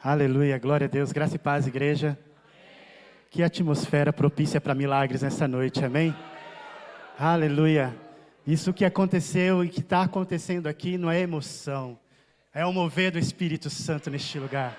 Aleluia, glória a Deus, graça e paz, igreja. Que atmosfera propícia para milagres nessa noite, amém? Aleluia. Isso que aconteceu e que está acontecendo aqui não é emoção, é o mover do Espírito Santo neste lugar.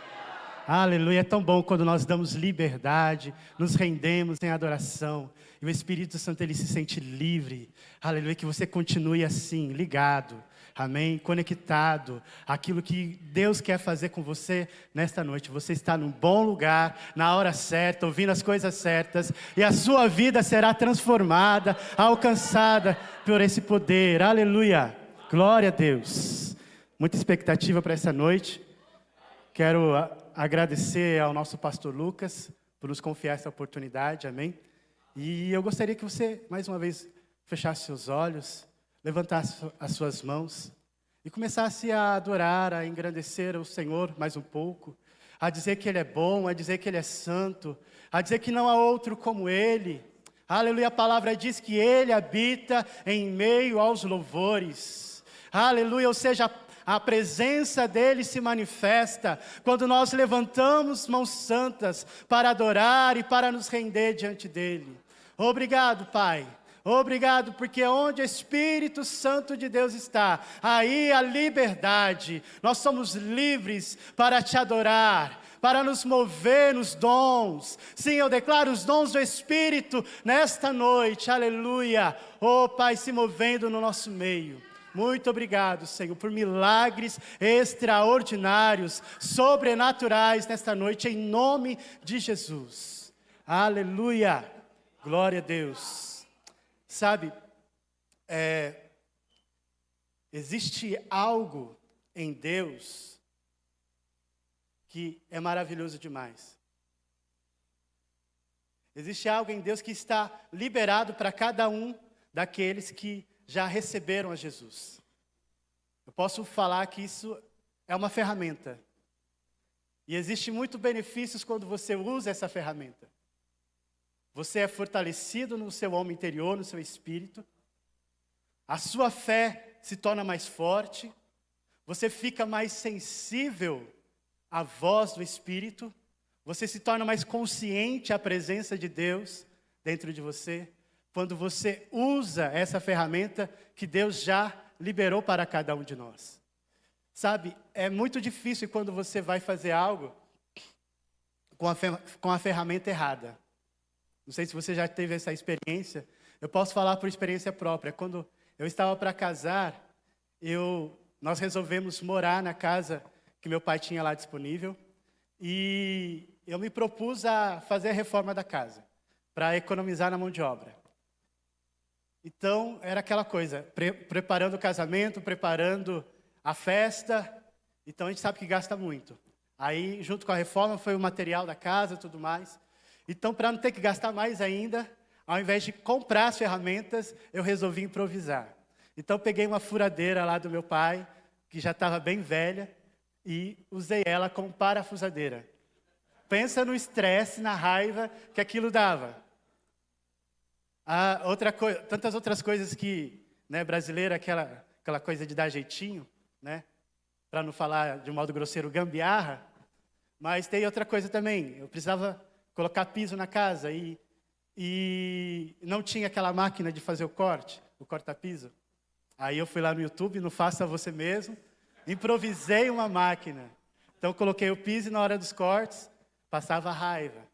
Aleluia, é tão bom quando nós damos liberdade, nos rendemos em adoração, e o Espírito Santo ele se sente livre. Aleluia, que você continue assim, ligado, amém, conectado àquilo que Deus quer fazer com você nesta noite. Você está num bom lugar, na hora certa, ouvindo as coisas certas, e a sua vida será transformada, alcançada por esse poder. Aleluia, glória a Deus. Muita expectativa para essa noite. Quero agradecer ao nosso pastor Lucas por nos confiar essa oportunidade, amém? E eu gostaria que você, mais uma vez, fechasse seus olhos, levantasse as suas mãos e começasse a adorar, a engrandecer o Senhor mais um pouco, a dizer que Ele é bom, a dizer que Ele é santo, a dizer que não há outro como Ele. Aleluia, a palavra diz que Ele habita em meio aos louvores. Aleluia, ou seja, a presença dEle se manifesta quando nós levantamos mãos santas para adorar e para nos render diante dEle. Obrigado, Pai. Obrigado, porque onde o Espírito Santo de Deus está, aí a liberdade. Nós somos livres para te adorar, para nos mover nos dons. Sim, eu declaro os dons do Espírito nesta noite. Aleluia. Oh, Pai, se movendo no nosso meio. Muito obrigado, Senhor, por milagres extraordinários, sobrenaturais nesta noite, em nome de Jesus. Aleluia. Glória a Deus. Sabe, existe algo em Deus que é maravilhoso demais. Existe algo em Deus que está liberado para cada um daqueles que já receberam a Jesus. Eu posso falar que isso é uma ferramenta. E existe muitos benefícios quando você usa essa ferramenta. Você é fortalecido no seu homem interior, no seu espírito. A sua fé se torna mais forte. Você fica mais sensível à voz do Espírito. Você se torna mais consciente à presença de Deus dentro de você. Quando você usa essa ferramenta que Deus já liberou para cada um de nós. Sabe, é muito difícil quando você vai fazer algo com a ferramenta errada. Não sei se você já teve essa experiência. Eu posso falar por experiência própria. Quando eu estava para casar, nós resolvemos morar na casa que meu pai tinha lá disponível. E eu me propus a fazer a reforma da casa, para economizar na mão de obra. Então, era aquela coisa, preparando o casamento, preparando a festa. Então, a gente sabe que gasta muito. Aí, junto com a reforma, foi o material da casa e tudo mais. Então, para não ter que gastar mais ainda, ao invés de comprar as ferramentas, eu resolvi improvisar. Então, peguei uma furadeira lá do meu pai, que já estava bem velha, e usei ela como parafusadeira. Pensa no estresse, na raiva que aquilo dava. Tantas outras coisas que, né, brasileira, aquela coisa de dar jeitinho, né, para não falar de um modo grosseiro, gambiarra, mas tem outra coisa também, eu precisava colocar piso na casa e não tinha aquela máquina de fazer o corta-piso. Aí eu fui lá no YouTube, não faça você mesmo, improvisei uma máquina. Então coloquei o piso e na hora dos cortes, passava raiva.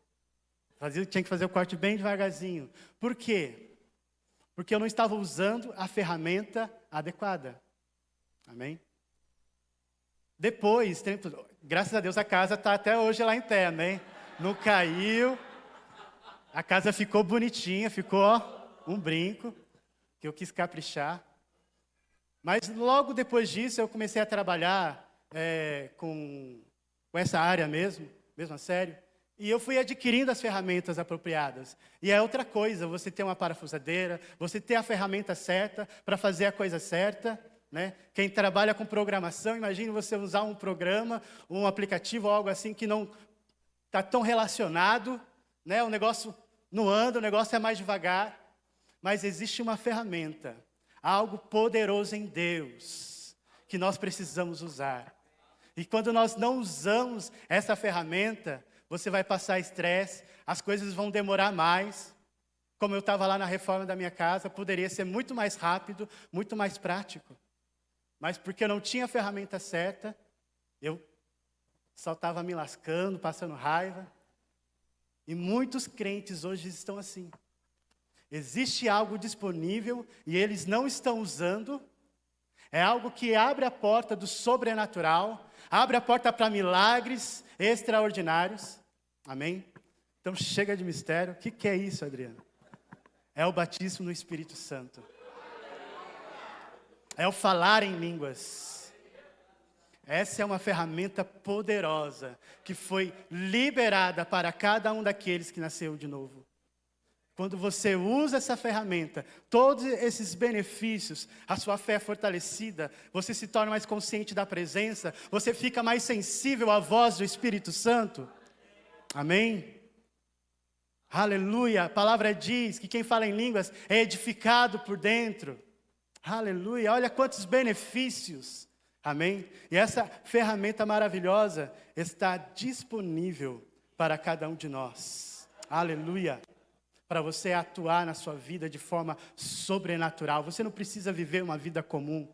Tinha que fazer o corte bem devagarzinho. Por quê? Porque eu não estava usando a ferramenta adequada. Amém? Depois, graças a Deus, a casa está até hoje lá em pé, amém? Não caiu. A casa ficou bonitinha, ficou um brinco, que eu quis caprichar. Mas logo depois disso, eu comecei a trabalhar com essa área mesmo a sério. E eu fui adquirindo as ferramentas apropriadas. E é outra coisa, você ter uma parafusadeira, você ter a ferramenta certa para fazer a coisa certa, né? Quem trabalha com programação, imagine você usar um programa, um aplicativo ou algo assim que não está tão relacionado, né? O negócio não anda, o negócio é mais devagar. Mas existe uma ferramenta, algo poderoso em Deus, que nós precisamos usar. E quando nós não usamos essa ferramenta, você vai passar estresse, as coisas vão demorar mais. Como eu estava lá na reforma da minha casa, poderia ser muito mais rápido, muito mais prático. Mas porque eu não tinha a ferramenta certa, eu só estava me lascando, passando raiva. E muitos crentes hoje estão assim. Existe algo disponível e eles não estão usando. É algo que abre a porta do sobrenatural, abre a porta para milagres extraordinários. Amém? Então chega de mistério. O que é isso, Adriano? É o batismo no Espírito Santo. É o falar em línguas. Essa é uma ferramenta poderosa que foi liberada para cada um daqueles que nasceu de novo. Quando você usa essa ferramenta, todos esses benefícios, a sua fé é fortalecida, você se torna mais consciente da presença, você fica mais sensível à voz do Espírito Santo. Amém? Aleluia! A palavra diz que quem fala em línguas é edificado por dentro. Aleluia! Olha quantos benefícios. Amém? E essa ferramenta maravilhosa está disponível para cada um de nós. Aleluia! Para você atuar na sua vida de forma sobrenatural. Você não precisa viver uma vida comum.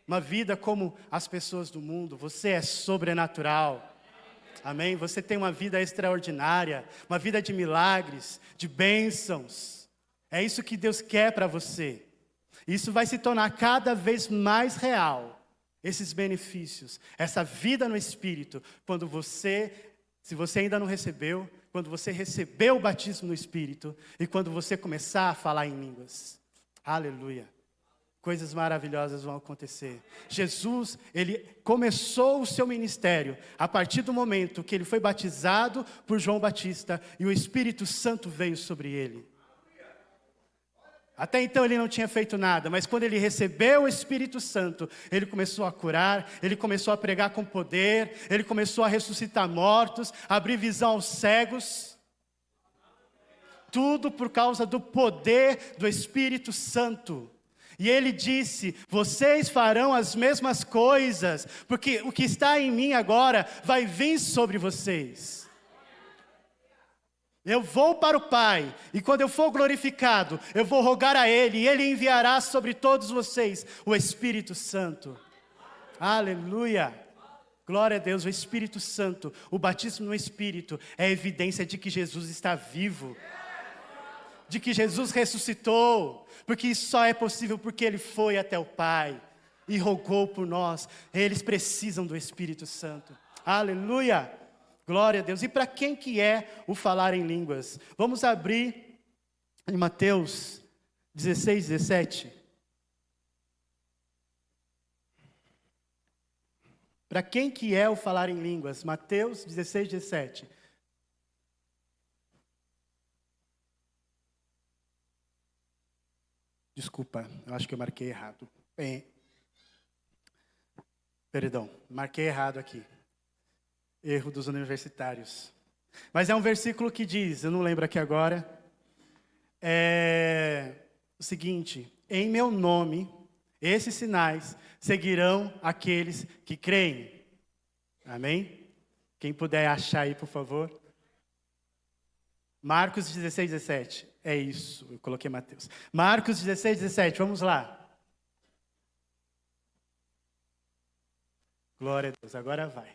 Uma vida como as pessoas do mundo. Você é sobrenatural. Amém? Você tem uma vida extraordinária. Uma vida de milagres, de bênçãos. É isso que Deus quer para você. Isso vai se tornar cada vez mais real. Esses benefícios. Essa vida no Espírito. Quando você, se você ainda não recebeu, quando você recebeu o batismo no Espírito e quando você começar a falar em línguas. Aleluia. Coisas maravilhosas vão acontecer. Jesus, ele começou o seu ministério a partir do momento que ele foi batizado por João Batista e o Espírito Santo veio sobre ele. Até então ele não tinha feito nada, mas quando ele recebeu o Espírito Santo, ele começou a curar, ele começou a pregar com poder, ele começou a ressuscitar mortos, abrir visão aos cegos. Tudo por causa do poder do Espírito Santo. E ele disse, vocês farão as mesmas coisas, porque o que está em mim agora vai vir sobre vocês. Eu vou para o Pai, e quando eu for glorificado, eu vou rogar a Ele, e Ele enviará sobre todos vocês o Espírito Santo. Aleluia! Glória a Deus, o Espírito Santo, o batismo no Espírito, é evidência de que Jesus está vivo. De que Jesus ressuscitou, porque isso só é possível porque Ele foi até o Pai, e rogou por nós. Eles precisam do Espírito Santo. Aleluia! Glória a Deus. E para quem que é o falar em línguas? Vamos abrir em Mateus 16, 17. Para quem que é o falar em línguas? Mateus 16, 17. Desculpa, eu acho que eu marquei errado. Perdão, marquei errado aqui. Erro dos universitários. Mas é um versículo que diz, eu não lembro aqui agora, o seguinte: em meu nome, esses sinais seguirão aqueles que creem. Amém? Quem puder achar aí, por favor. Marcos 16, 17. É isso, eu coloquei Mateus. Marcos 16, 17, vamos lá. Glória a Deus, agora vai.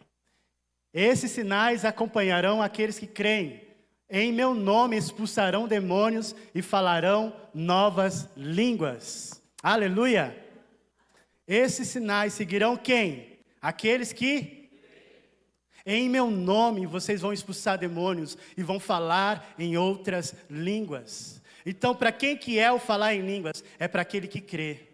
Esses sinais acompanharão aqueles que creem. Em meu nome expulsarão demônios e falarão novas línguas. Aleluia! Esses sinais seguirão quem? Aqueles que... Em meu nome vocês vão expulsar demônios e vão falar em outras línguas. Então, para quem que é o falar em línguas? É para aquele que crê.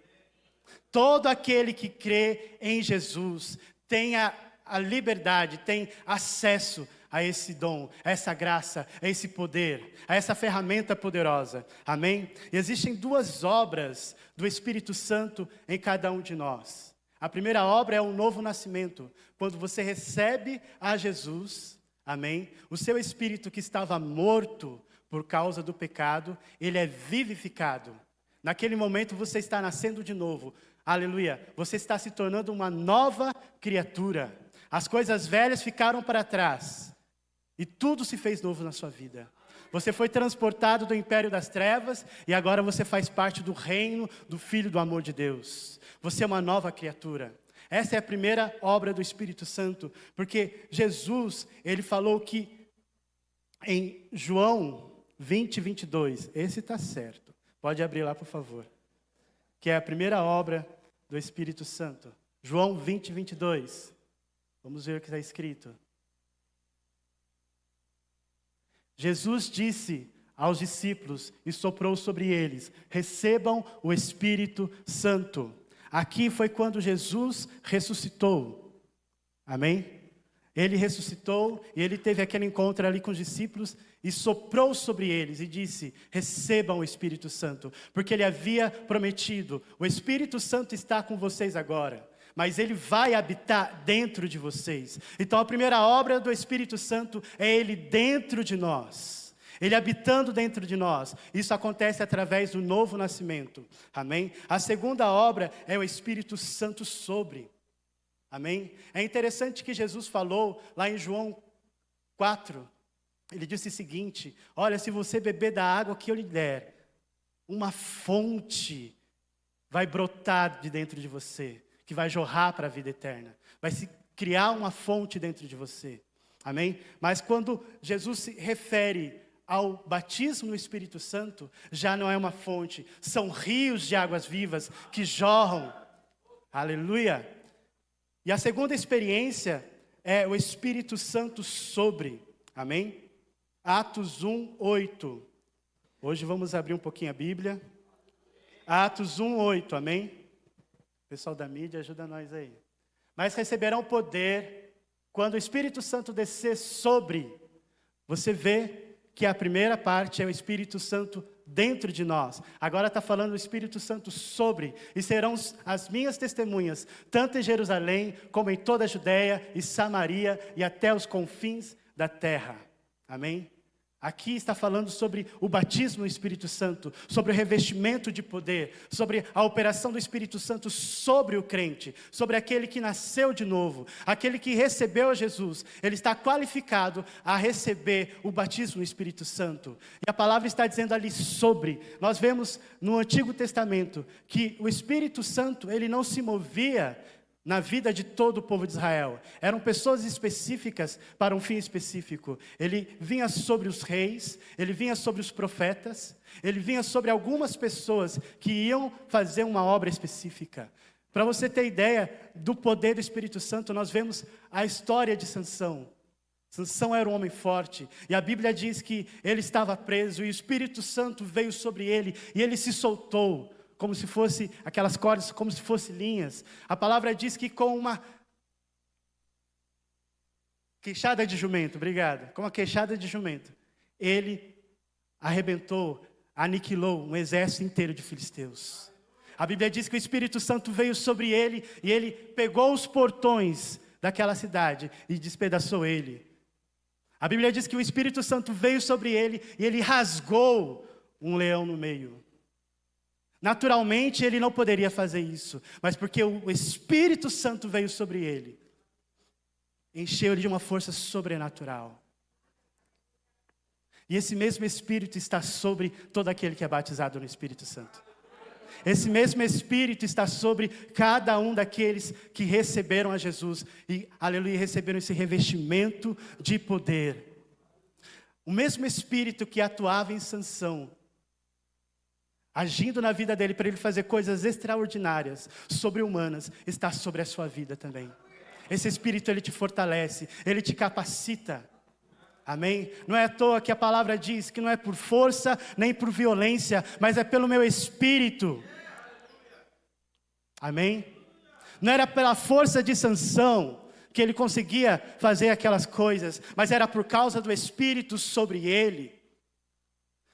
Todo aquele que crê em Jesus tem a liberdade, tem acesso a esse dom, a essa graça, a esse poder, a essa ferramenta poderosa. Amém? E existem duas obras do Espírito Santo em cada um de nós. A primeira obra é o novo nascimento. Quando você recebe a Jesus, amém? O seu espírito que estava morto por causa do pecado, ele é vivificado. Naquele momento você está nascendo de novo. Aleluia. Você está se tornando uma nova criatura. As coisas velhas ficaram para trás e tudo se fez novo na sua vida. Você foi transportado do império das trevas e agora você faz parte do reino do Filho do amor de Deus. Você é uma nova criatura. Essa é a primeira obra do Espírito Santo, porque Jesus, ele falou que em João 20, 22, esse está certo. Pode abrir lá, por favor. Que é a primeira obra do Espírito Santo. João 20, 22. Vamos ver o que está escrito. Jesus disse aos discípulos e soprou sobre eles: recebam o Espírito Santo. Aqui foi quando Jesus ressuscitou. Amém? Ele ressuscitou e ele teve aquele encontro ali com os discípulos e soprou sobre eles e disse: recebam o Espírito Santo, porque ele havia prometido: o Espírito Santo está com vocês agora, mas ele vai habitar dentro de vocês. Então a primeira obra do Espírito Santo é ele dentro de nós, ele habitando dentro de nós. Isso acontece através do novo nascimento. Amém? A segunda obra é o Espírito Santo sobre. Amém? É interessante que Jesus falou lá em João 4, ele disse o seguinte: olha, se você beber da água que eu lhe der, uma fonte vai brotar de dentro de você, que vai jorrar para a vida eterna. Vai se criar uma fonte dentro de você. Amém? Mas quando Jesus se refere ao batismo no Espírito Santo, já não é uma fonte, são rios de águas vivas que jorram. Aleluia! E a segunda experiência é o Espírito Santo sobre. Amém? Atos 1, 8. Hoje vamos abrir um pouquinho a Bíblia. Atos 1, 8. Amém? Pessoal da mídia, ajuda nós aí. Mas receberão poder quando o Espírito Santo descer sobre. Você vê que a primeira parte é o Espírito Santo dentro de nós. Agora está falando o Espírito Santo sobre. E serão as minhas testemunhas, tanto em Jerusalém, como em toda a Judéia e Samaria e até os confins da terra. Amém? Aqui está falando sobre o batismo no Espírito Santo, sobre o revestimento de poder, sobre a operação do Espírito Santo sobre o crente, sobre aquele que nasceu de novo, aquele que recebeu a Jesus. Ele está qualificado a receber o batismo no Espírito Santo. E a palavra está dizendo ali sobre. Nós vemos no Antigo Testamento que o Espírito Santo, ele não se movia na vida de todo o povo de Israel. Eram pessoas específicas para um fim específico. Ele vinha sobre os reis, ele vinha sobre os profetas, ele vinha sobre algumas pessoas que iam fazer uma obra específica. Para você ter ideia do poder do Espírito Santo, nós vemos a história de Sansão. Sansão era um homem forte, e a Bíblia diz que ele estava preso, e o Espírito Santo veio sobre ele, e ele se soltou, como se fosse aquelas cordas, como se fossem linhas. A palavra diz que com uma queixada de jumento, obrigado, com uma queixada de jumento, ele arrebentou, aniquilou um exército inteiro de filisteus. A Bíblia diz que o Espírito Santo veio sobre ele, e ele pegou os portões daquela cidade e despedaçou ele. A Bíblia diz que o Espírito Santo veio sobre ele, e ele rasgou um leão no meio. Naturalmente ele não poderia fazer isso, mas porque o Espírito Santo veio sobre ele, encheu ele de uma força sobrenatural. E esse mesmo Espírito está sobre todo aquele que é batizado no Espírito Santo. Esse mesmo Espírito está sobre cada um daqueles que receberam a Jesus e, aleluia, receberam esse revestimento de poder. O mesmo Espírito que atuava em Sansão, agindo na vida dele para ele fazer coisas extraordinárias, sobre-humanas, está sobre a sua vida também. Esse Espírito, ele te fortalece, ele te capacita. Amém? Não é à toa que a palavra diz que não é por força nem por violência, mas é pelo meu Espírito. Amém? Não era pela força de Sansão que ele conseguia fazer aquelas coisas, mas era por causa do Espírito sobre ele.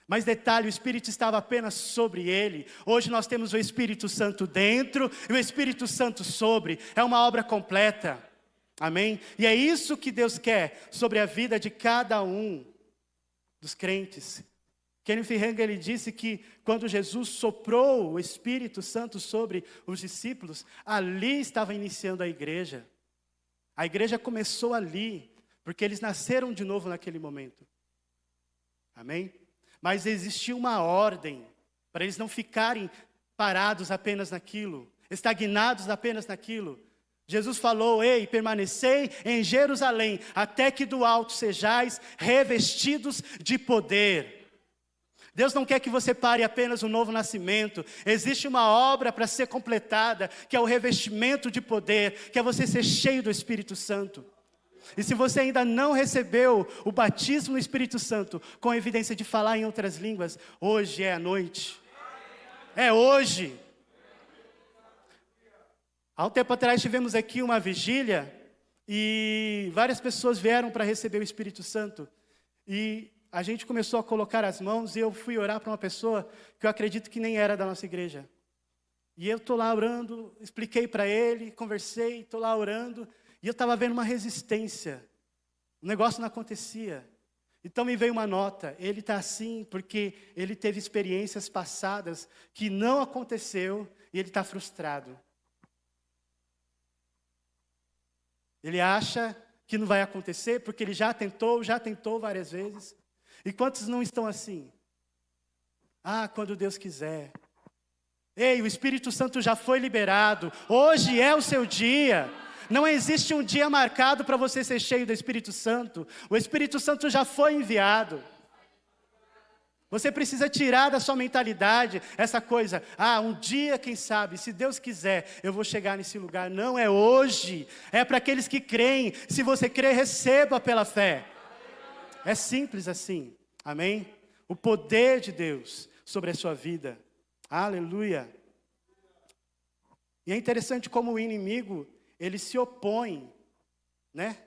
Mas detalhe, o Espírito estava apenas sobre ele. Hoje nós temos o Espírito Santo dentro e o Espírito Santo sobre. É uma obra completa. Amém? E é isso que Deus quer sobre a vida de cada um dos crentes. Kenneth Hagin, ele disse que quando Jesus soprou o Espírito Santo sobre os discípulos, ali estava iniciando a igreja. A igreja começou ali, porque eles nasceram de novo naquele momento. Amém? Mas existia uma ordem, para eles não ficarem parados apenas naquilo, estagnados apenas naquilo. Jesus falou: ei, permanecei em Jerusalém, até que do alto sejais revestidos de poder. Deus não quer que você pare apenas no novo nascimento. Existe uma obra para ser completada, que é o revestimento de poder, que é você ser cheio do Espírito Santo. E se você ainda não recebeu o batismo no Espírito Santo, com evidência de falar em outras línguas, hoje é a noite. É hoje. Há um tempo atrás tivemos aqui uma vigília, e várias pessoas vieram para receber o Espírito Santo. E a gente começou a colocar as mãos, e eu fui orar para uma pessoa que eu acredito que nem era da nossa igreja. E eu estou lá orando, expliquei para ele, conversei, estou lá orando, e eu estava vendo uma resistência. O negócio não acontecia. Então me veio uma nota: ele está assim porque ele teve experiências passadas que não aconteceu, e ele está frustrado. Ele acha que não vai acontecer, porque ele já tentou várias vezes. E quantos não estão assim? Ah, quando Deus quiser. Ei, o Espírito Santo já foi liberado. Hoje é o seu dia. Não existe um dia marcado para você ser cheio do Espírito Santo. O Espírito Santo já foi enviado. Você precisa tirar da sua mentalidade essa coisa: ah, um dia, quem sabe, se Deus quiser, eu vou chegar nesse lugar. Não, é hoje. É para aqueles que creem. Se você crer, receba pela fé. É simples assim, amém? O poder de Deus sobre a sua vida, aleluia. E é interessante como o inimigo, ele se opõe, né,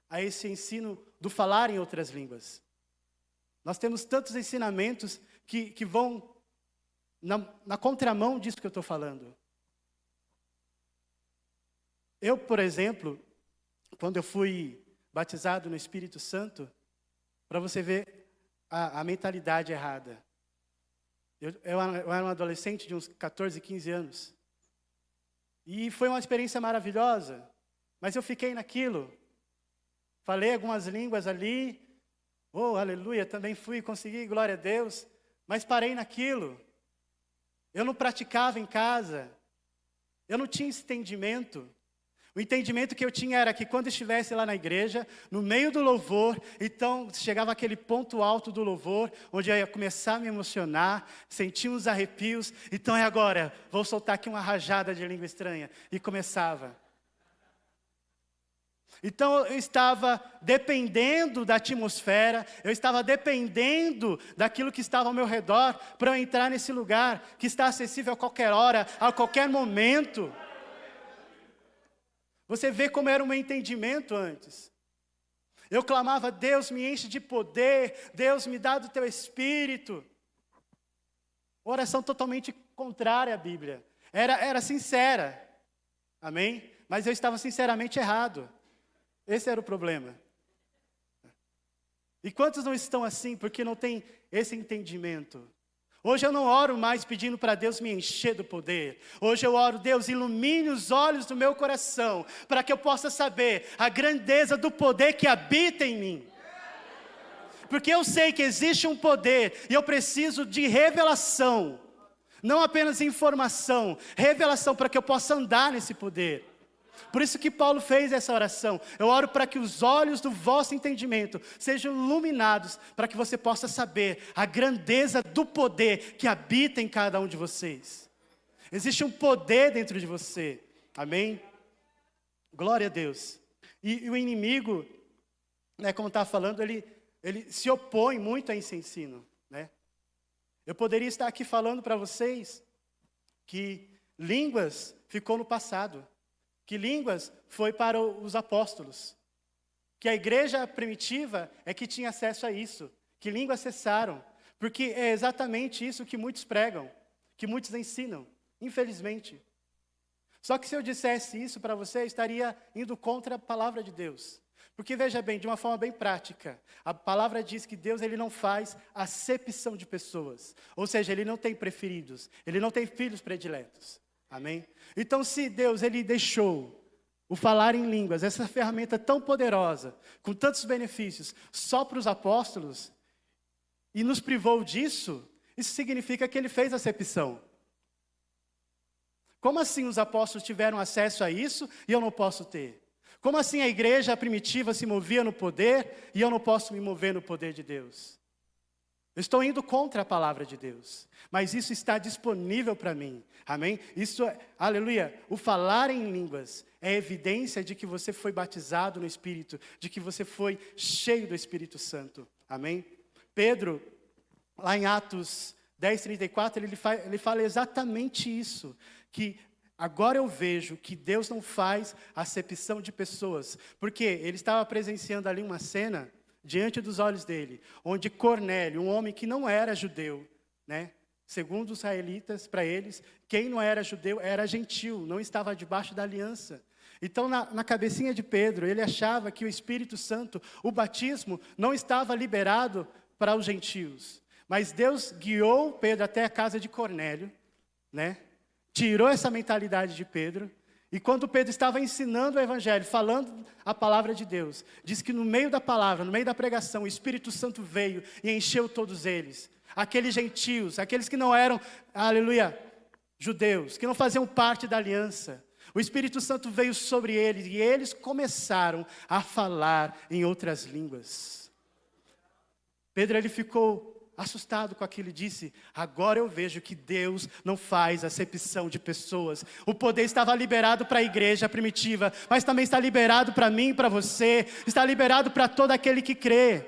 a esse ensino do falar em outras línguas. Nós temos tantos ensinamentos que vão na contramão disso que eu estou falando. Eu, por exemplo, quando eu fui batizado no Espírito Santo, para você ver a mentalidade errada. Eu era um adolescente de uns 14, 15 anos. E foi uma experiência maravilhosa. Mas eu fiquei naquilo. Falei algumas línguas ali. Oh, aleluia, também consegui, glória a Deus. Mas parei naquilo. Eu não praticava em casa. Eu não tinha esse entendimento. O entendimento que eu tinha era que quando estivesse lá na igreja, no meio do louvor, então chegava aquele ponto alto do louvor, onde eu ia começar a me emocionar, sentir uns arrepios. Então é agora, vou soltar aqui uma rajada de língua estranha. E começava. Então eu estava dependendo da atmosfera, eu estava dependendo daquilo que estava ao meu redor, para eu entrar nesse lugar, que está acessível a qualquer hora, a qualquer momento. Você vê como era o meu entendimento antes. Eu clamava: Deus, me enche de poder, Deus, me dá do teu Espírito. Oração totalmente contrária à Bíblia. Era sincera, amém? Mas eu estava sinceramente errado. Esse era o problema. E quantos não estão assim porque não tem esse entendimento? Hoje eu não oro mais pedindo para Deus me encher do poder. Hoje eu oro: Deus, ilumine os olhos do meu coração, para que eu possa saber a grandeza do poder que habita em mim. Porque eu sei que existe um poder, e eu preciso de revelação. Não apenas informação, revelação, para que eu possa andar nesse poder. Por isso que Paulo fez essa oração. Eu oro para que os olhos do vosso entendimento sejam iluminados, para que você possa saber a grandeza do poder que habita em cada um de vocês. Existe um poder dentro de você, amém? Glória a Deus. E o inimigo, né, como está falando, ele se opõe muito a esse ensino, né? Eu poderia estar aqui falando para vocês que línguas ficou no passado. Que línguas foi para os apóstolos. Que a igreja primitiva é que tinha acesso a isso. Que línguas cessaram. Porque é exatamente isso que muitos pregam. Que muitos ensinam. Infelizmente. Só que se eu dissesse isso para você, estaria indo contra a palavra de Deus. Porque veja bem, de uma forma bem prática, a palavra diz que Deus, ele não faz acepção de pessoas. Ou seja, ele não tem preferidos. Ele não tem filhos prediletos. Amém? Então, se Deus, ele deixou o falar em línguas, essa ferramenta tão poderosa, com tantos benefícios, só para os apóstolos, e nos privou disso, isso significa que ele fez acepção. Como assim os apóstolos tiveram acesso a isso e eu não posso ter? Como assim a igreja primitiva se movia no poder e eu não posso me mover no poder de Deus? Eu estou indo contra a palavra de Deus, mas isso está disponível para mim, amém? Isso é, aleluia, o falar em línguas é evidência de que você foi batizado no Espírito, de que você foi cheio do Espírito Santo, amém? Pedro, lá em Atos 10:34, ele fala exatamente isso, que agora eu vejo que Deus não faz acepção de pessoas, porque ele estava presenciando ali uma cena, diante dos olhos dele, onde Cornélio, um homem que não era judeu, né? Segundo os israelitas, para eles, quem não era judeu era gentil, não estava debaixo da aliança. Então, na cabecinha de Pedro, ele achava que o Espírito Santo, o batismo, não estava liberado para os gentios. Mas Deus guiou Pedro até a casa de Cornélio, né? Tirou essa mentalidade de Pedro. E quando Pedro estava ensinando o Evangelho, falando a palavra de Deus, diz que no meio da palavra, no meio da pregação, o Espírito Santo veio e encheu todos eles. Aqueles gentios, aqueles que não eram, aleluia, judeus, que não faziam parte da aliança. O Espírito Santo veio sobre eles e eles começaram a falar em outras línguas. Pedro, ele ficou assustado com aquilo e disse, agora eu vejo que Deus não faz acepção de pessoas. O poder estava liberado para a igreja primitiva, mas também está liberado para mim e para você, está liberado para todo aquele que crê.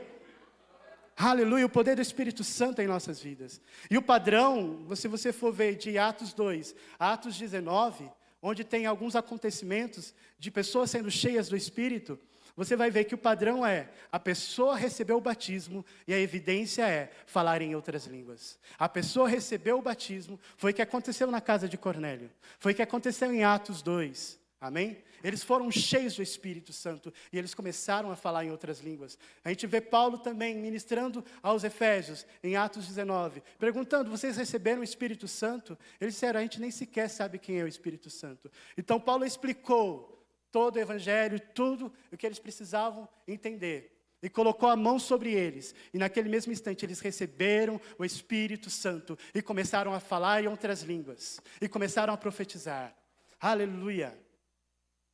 Aleluia, o poder do Espírito Santo em nossas vidas. E o padrão, se você for ver de Atos 2, Atos 19, onde tem alguns acontecimentos de pessoas sendo cheias do Espírito, você vai ver que o padrão é, a pessoa recebeu o batismo e a evidência é falar em outras línguas. A pessoa recebeu o batismo, foi o que aconteceu na casa de Cornélio, foi o que aconteceu em Atos 2, amém? Eles foram cheios do Espírito Santo e eles começaram a falar em outras línguas. A gente vê Paulo também ministrando aos Efésios, em Atos 19, perguntando, vocês receberam o Espírito Santo? Eles disseram, a gente nem sequer sabe quem é o Espírito Santo. Então Paulo explicou todo o Evangelho, tudo o que eles precisavam entender. E colocou a mão sobre eles. E naquele mesmo instante eles receberam o Espírito Santo. E começaram a falar em outras línguas. E começaram a profetizar. Aleluia.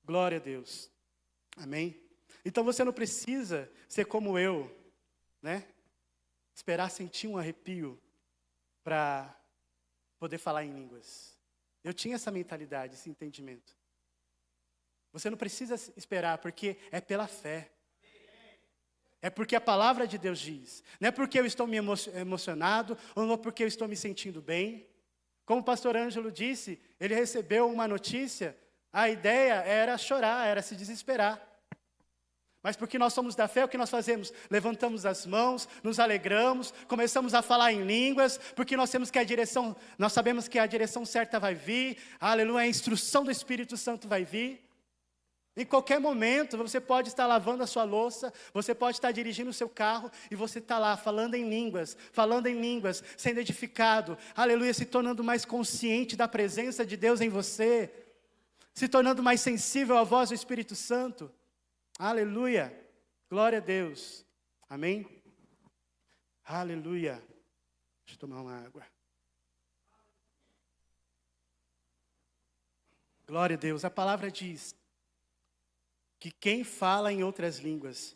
Glória a Deus. Amém? Então você não precisa ser como eu, né? Esperar sentir um arrepio para poder falar em línguas. Eu tinha essa mentalidade, esse entendimento. Você não precisa esperar, porque é pela fé. É porque a palavra de Deus diz. Não é porque eu estou me emocionado, ou não é porque eu estou me sentindo bem. Como o pastor Ângelo disse, ele recebeu uma notícia, a ideia era chorar, era se desesperar. Mas porque nós somos da fé, o que nós fazemos? Levantamos as mãos, nos alegramos, começamos a falar em línguas, porque nós sabemos que a direção certa vai vir, aleluia, a instrução do Espírito Santo vai vir. Em qualquer momento, você pode estar lavando a sua louça, você pode estar dirigindo o seu carro, e você está lá falando em línguas, sendo edificado, aleluia, se tornando mais consciente da presença de Deus em você, se tornando mais sensível à voz do Espírito Santo, aleluia, glória a Deus, amém? Aleluia, deixa eu tomar uma água. Glória a Deus, a palavra diz que quem fala em outras línguas,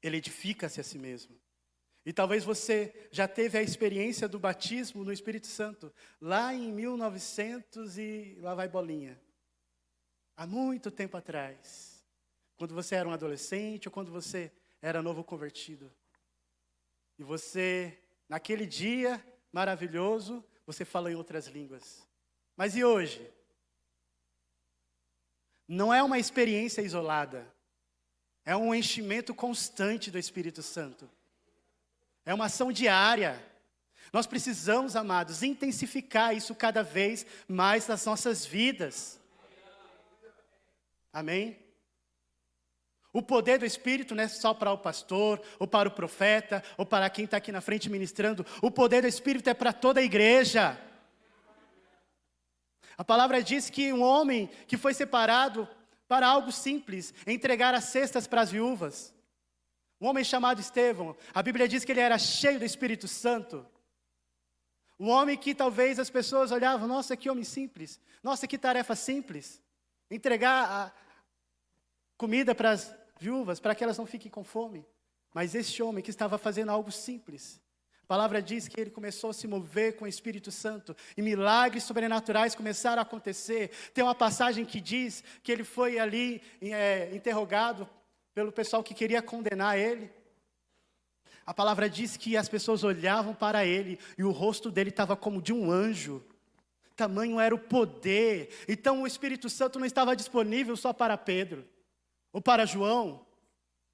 ele edifica-se a si mesmo. E talvez você já teve a experiência do batismo no Espírito Santo, lá em 1900 e lá vai bolinha. Há muito tempo atrás, quando você era um adolescente ou quando você era novo convertido. E você, naquele dia maravilhoso, você fala em outras línguas. Mas e hoje? Não é uma experiência isolada, é um enchimento constante do Espírito Santo. É uma ação diária. Nós precisamos, amados, intensificar isso cada vez mais nas nossas vidas. Amém? O poder do Espírito não é só para o pastor, ou para o profeta, ou para quem está aqui na frente ministrando. O poder do Espírito é para toda a igreja. A palavra diz que um homem que foi separado para algo simples, entregar as cestas para as viúvas. Um homem chamado Estevão, a Bíblia diz que ele era cheio do Espírito Santo. Um homem que talvez as pessoas olhavam, nossa, que homem simples, nossa, que tarefa simples. Entregar a comida para as viúvas, para que elas não fiquem com fome. Mas este homem que estava fazendo algo simples, a palavra diz que ele começou a se mover com o Espírito Santo, e milagres sobrenaturais começaram a acontecer. Tem uma passagem que diz que ele foi ali interrogado pelo pessoal que queria condenar ele. A palavra diz que as pessoas olhavam para ele, e o rosto dele estava como de um anjo. Tamanho era o poder. Então o Espírito Santo não estava disponível só para Pedro, ou para João,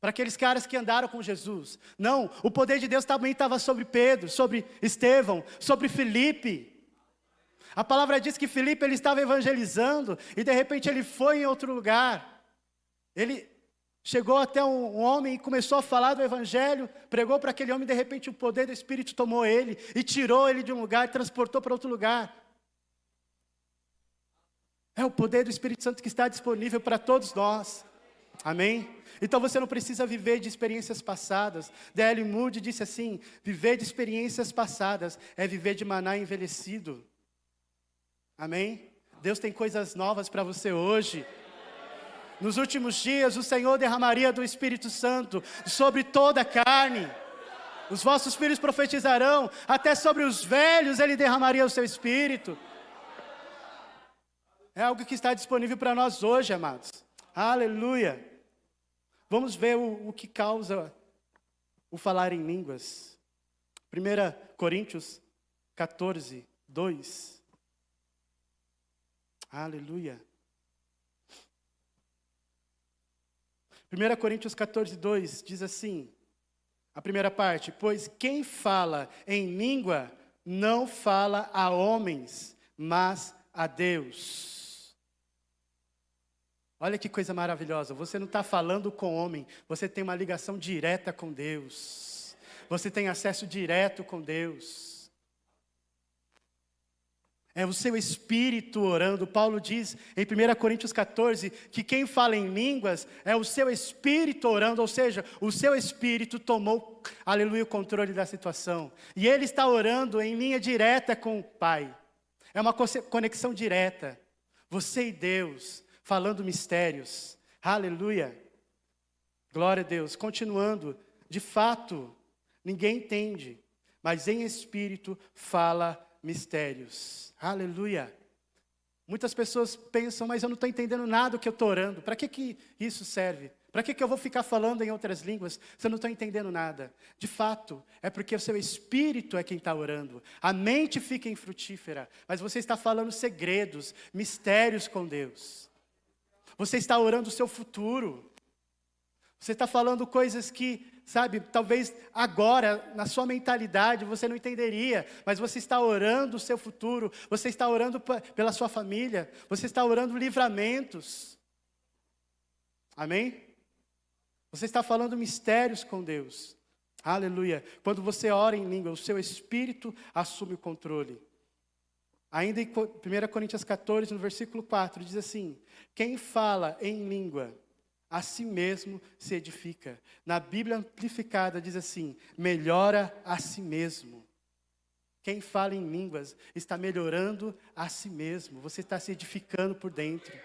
para aqueles caras que andaram com Jesus. Não, o poder de Deus também estava sobre Pedro, sobre Estevão, sobre Filipe. A palavra diz que Filipe ele estava evangelizando, e de repente ele foi em outro lugar. Ele chegou até um homem e começou a falar do evangelho, pregou para aquele homem, e de repente o poder do Espírito tomou ele, e tirou ele de um lugar, e transportou para outro lugar. É o poder do Espírito Santo que está disponível para todos nós. Amém? Então você não precisa viver de experiências passadas. D.L. Moody disse assim: viver de experiências passadas é viver de maná envelhecido. Amém? Deus tem coisas novas para você hoje. Nos últimos dias o Senhor derramaria do Espírito Santo sobre toda a carne. Os vossos filhos profetizarão, até sobre os velhos Ele derramaria o seu Espírito. É algo que está disponível para nós hoje, amados. Aleluia. Vamos ver o que causa o falar em línguas. 1 Coríntios 14, 2. Aleluia. 1 Coríntios 14, 2 diz assim, a primeira parte: pois quem fala em língua não fala a homens, mas a Deus. Olha que coisa maravilhosa, você não está falando com homem, você tem uma ligação direta com Deus. Você tem acesso direto com Deus. É o seu espírito orando. Paulo diz em 1 Coríntios 14, que quem fala em línguas é o seu espírito orando, ou seja, o seu espírito tomou, aleluia, o controle da situação. E ele está orando em linha direta com o Pai. É uma conexão direta. Você e Deus, falando mistérios. Aleluia. Glória a Deus. Continuando, de fato, ninguém entende, mas em espírito fala mistérios. Aleluia. Muitas pessoas pensam, mas eu não estou entendendo nada do que eu estou orando. Para que isso serve? Para que eu vou ficar falando em outras línguas se eu não estou entendendo nada? De fato, é porque o seu espírito é quem está orando. A mente fica infrutífera, mas você está falando segredos, mistérios com Deus. Você está orando o seu futuro. Você está falando coisas que, sabe, talvez agora, na sua mentalidade, você não entenderia. Mas você está orando o seu futuro. Você está orando pela sua família. Você está orando livramentos. Amém? Você está falando mistérios com Deus. Aleluia. Quando você ora em língua, o seu espírito assume o controle. Ainda em 1 Coríntios 14, no versículo 4, diz assim: quem fala em língua, a si mesmo se edifica. Na Bíblia Amplificada diz assim: melhora a si mesmo. Quem fala em línguas está melhorando a si mesmo. Você está se edificando por dentro.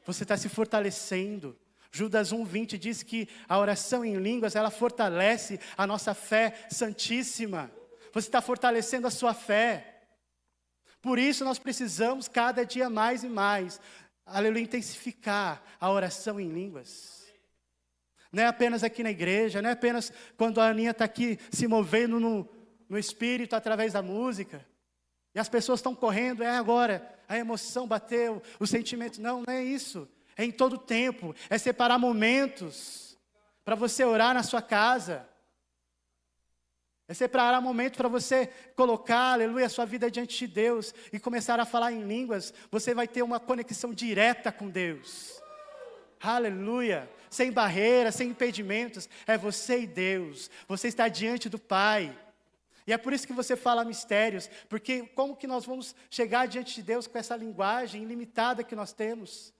Você está se fortalecendo. Judas 1:20 diz que a oração em línguas, ela fortalece a nossa fé santíssima. Você está fortalecendo a sua fé. Por isso nós precisamos cada dia mais e mais, aleluia, intensificar a oração em línguas. Não é apenas aqui na igreja, não é apenas quando a Aninha está aqui se movendo no espírito através da música. E as pessoas estão correndo, é agora, a emoção bateu, o sentimento. Não é isso. É em todo tempo, é separar momentos para você orar na sua casa. É separar momento para você colocar, aleluia, a sua vida diante de Deus e começar a falar em línguas. Você vai ter uma conexão direta com Deus. Aleluia. Sem barreiras, sem impedimentos. É você e Deus. Você está diante do Pai. E é por isso que você fala mistérios. Porque como que nós vamos chegar diante de Deus com essa linguagem ilimitada que nós temos?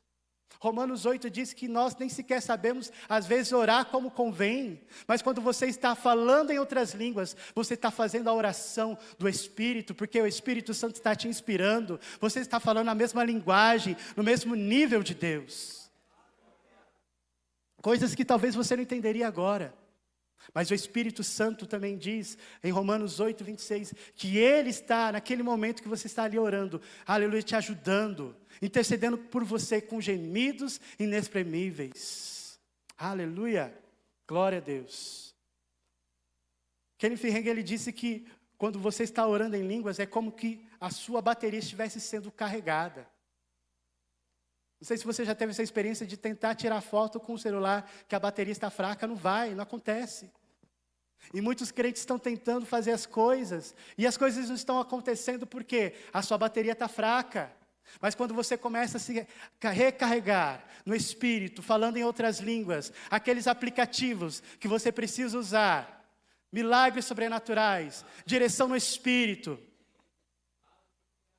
Romanos 8 diz que nós nem sequer sabemos, às vezes, orar como convém. Mas quando você está falando em outras línguas, você está fazendo a oração do Espírito, porque o Espírito Santo está te inspirando. Você está falando a mesma linguagem, no mesmo nível de Deus. Coisas que talvez você não entenderia agora. Mas o Espírito Santo também diz, em Romanos 8, 26, que Ele está, naquele momento que você está ali orando, aleluia, te ajudando, intercedendo por você com gemidos inexprimíveis. Aleluia, glória a Deus. Kenneth Hagin, ele disse que quando você está orando em línguas, é como que a sua bateria estivesse sendo carregada. Não sei se você já teve essa experiência de tentar tirar foto com o celular, que a bateria está fraca, não vai, não acontece. E muitos crentes estão tentando fazer as coisas, e as coisas não estão acontecendo porque a sua bateria está fraca. Mas quando você começa a se recarregar no Espírito, falando em outras línguas, aqueles aplicativos que você precisa usar, milagres sobrenaturais, direção no Espírito,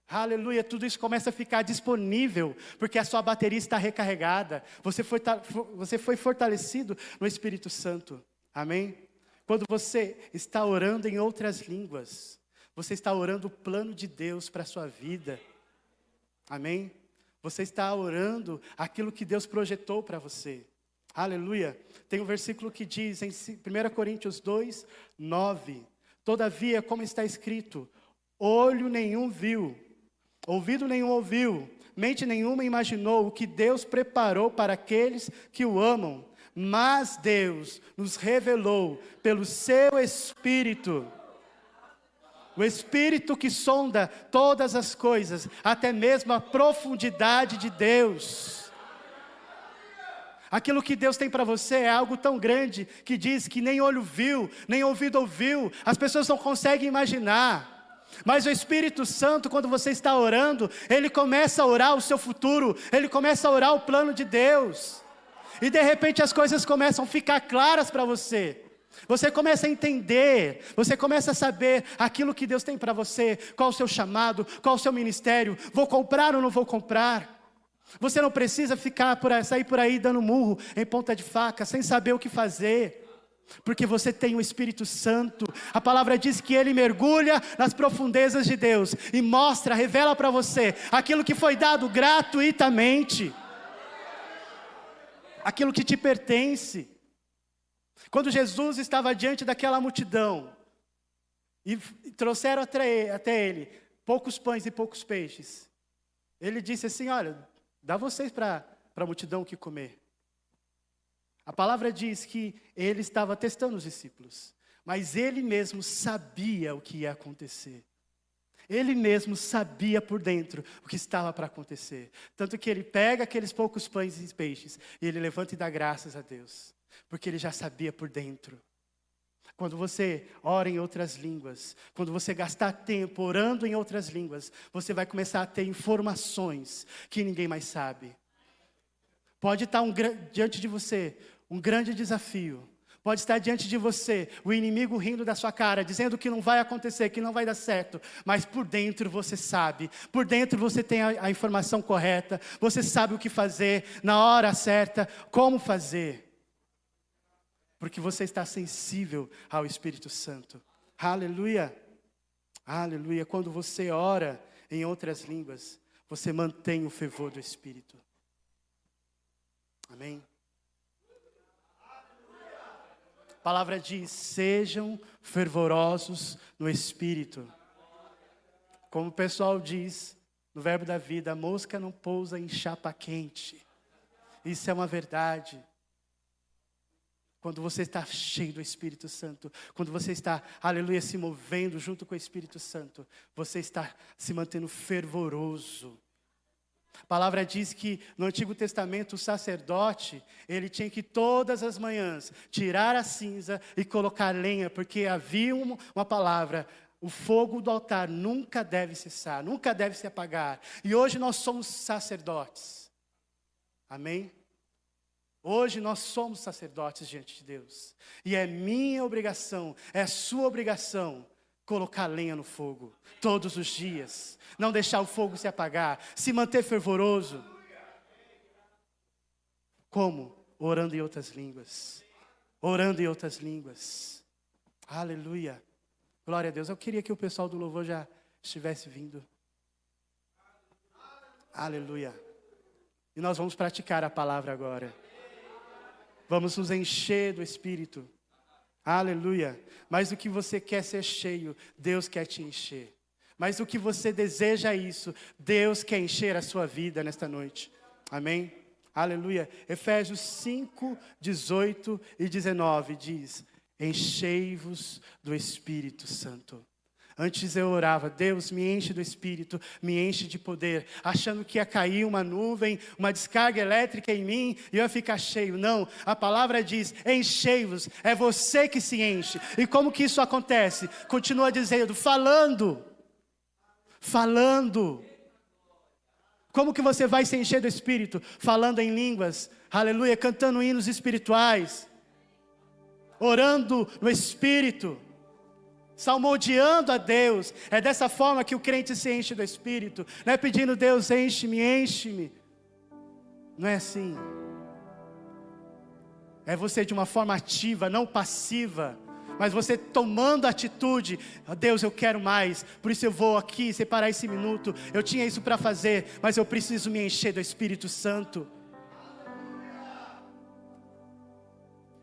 aleluia, tudo isso começa a ficar disponível, porque a sua bateria está recarregada, você foi fortalecido no Espírito Santo, amém? Quando você está orando em outras línguas, você está orando o plano de Deus para a sua vida, amém? Você está orando aquilo que Deus projetou para você, aleluia. Tem um versículo que diz em 1 Coríntios 2, 9, todavia, como está escrito, olho nenhum viu, ouvido nenhum ouviu, mente nenhuma imaginou o que Deus preparou para aqueles que o amam. Mas Deus nos revelou pelo seu Espírito. O Espírito que sonda todas as coisas, até mesmo a profundidade de Deus. Aquilo que Deus tem para você é algo tão grande, que diz que nem olho viu, nem ouvido ouviu, as pessoas não conseguem imaginar. Mas o Espírito Santo, quando você está orando, ele começa a orar o seu futuro, ele começa a orar o plano de Deus, e de repente as coisas começam a ficar claras para você, você começa a entender, você começa a saber aquilo que Deus tem para você, qual o seu chamado, qual o seu ministério, vou comprar ou não vou comprar. Você não precisa sair por aí dando murro em ponta de faca, sem saber o que fazer. Porque você tem o Espírito Santo. A palavra diz que Ele mergulha nas profundezas de Deus e mostra, revela para você aquilo que foi dado gratuitamente, aquilo que te pertence. Quando Jesus estava diante daquela multidão e trouxeram até Ele poucos pães e poucos peixes, Ele disse assim, olha, dá vocês para a multidão o que comer. A palavra diz que ele estava testando os discípulos, mas ele mesmo sabia o que ia acontecer. Ele mesmo sabia por dentro o que estava para acontecer. Tanto que ele pega aqueles poucos pães e peixes, e ele levanta e dá graças a Deus, porque ele já sabia por dentro. Quando você ora em outras línguas, quando você gastar tempo orando em outras línguas, você vai começar a ter informações que ninguém mais sabe. Pode estar diante de você um grande desafio. Pode estar diante de você o inimigo rindo da sua cara, dizendo que não vai acontecer, que não vai dar certo. Mas por dentro você sabe, por dentro você tem a informação correta, você sabe o que fazer, na hora certa, como fazer. Porque você está sensível ao Espírito Santo. Aleluia, aleluia. Quando você ora em outras línguas, você mantém o fervor do Espírito. Amém? A palavra diz, sejam fervorosos no Espírito. Como o pessoal diz no Verbo da Vida, a mosca não pousa em chapa quente. Isso é uma verdade. Quando você está cheio do Espírito Santo, quando você está, aleluia, se movendo junto com o Espírito Santo, você está se mantendo fervoroso. A palavra diz que no Antigo Testamento o sacerdote, ele tinha que todas as manhãs tirar a cinza e colocar lenha, porque havia uma palavra, o fogo do altar nunca deve cessar, nunca deve se apagar. E hoje nós somos sacerdotes, amém? Hoje nós somos sacerdotes diante de Deus, e é minha obrigação, é sua obrigação, colocar lenha no fogo, todos os dias, não deixar o fogo se apagar, se manter fervoroso. Como? Orando em outras línguas. Orando em outras línguas. Aleluia. Glória a Deus. Eu queria que o pessoal do louvor já estivesse vindo. Aleluia. E nós vamos praticar a palavra agora. Vamos nos encher do Espírito. Aleluia. Mas do que você quer ser cheio, Deus quer te encher. Mas do que você deseja isso, Deus quer encher a sua vida nesta noite. Amém? Aleluia. Efésios 5, 18 e 19 diz: enchei-vos do Espírito Santo. Antes eu orava, Deus me enche do Espírito, me enche de poder, achando que ia cair uma nuvem, uma descarga elétrica em mim e eu ia ficar cheio. Não, a palavra diz, enchei-vos, é você que se enche. E como que isso acontece? Continua dizendo, falando. Como que você vai se encher do Espírito? Falando em línguas, aleluia, cantando hinos espirituais, orando no Espírito, salmodiando a Deus. É dessa forma que o crente se enche do Espírito. Não é pedindo, Deus, enche-me, enche-me. Não é assim. É você de uma forma ativa, não passiva. Mas você tomando atitude, Deus, eu quero mais, por isso eu vou aqui separar esse minuto. Eu tinha isso para fazer, mas eu preciso me encher do Espírito Santo.